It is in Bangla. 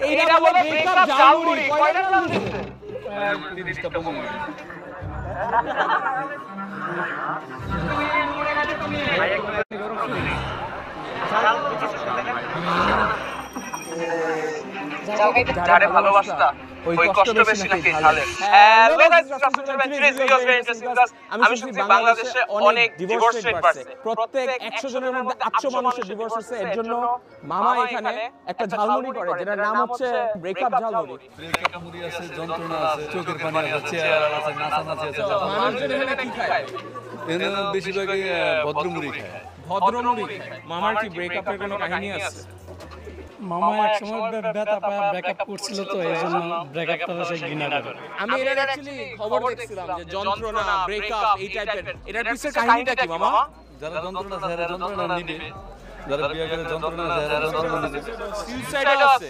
এইটা বলে ব্রেকআপ জালমুড়ি কয়টা জাল দিছে 30টা 15 যারে ভালোবাসতা ওই কষ্ট বেশি নাকি ঝালের। আমি শুনছি বাংলাদেশে অনেক ডিভোর্স রেট বাড়ছে, প্রত্যেক 100 জনের মধ্যে 800 মানুষের ডিভোর্স হচ্ছে। এর জন্য মামা এখানে একটা ঝালমুড়ি করে যেটার নাম হচ্ছে ব্রেকআপ ঝালমুড়ি। ব্রেকআপ মুড়ি আছে, যন্ত্রণা আছে, চোখের পানি আছে, চেয়ার আছে, নাচানাচি আছে। মানুষজন এখানে কি খায়? এখানে বেশিরভাগই ভদ্রমুড়ি খায়। ভদ্রমুড়ি খায়। মামার কি ব্রেকআপের কোনো কাহিনী আছে? মামা এক সময় ব্যথা পায় ব্রেকআপ করছিল, তো এই জন্য ব্রেকআপটা সে ঘৃণা করে। আমি এটা অ্যাকচুয়ালি খবর দেখছিলাম যে যন্ত্রণা ব্রেকআপ এই টাইপের, এটার পিছনে কাহিনীটা কি মামা? যারা যন্ত্রণা আছে যারা যন্ত্রণা নিবে, যারা বিয়ে করে যন্ত্রণা আছে যারা যন্ত্রণা নিবে, সুইসাইডও আছে।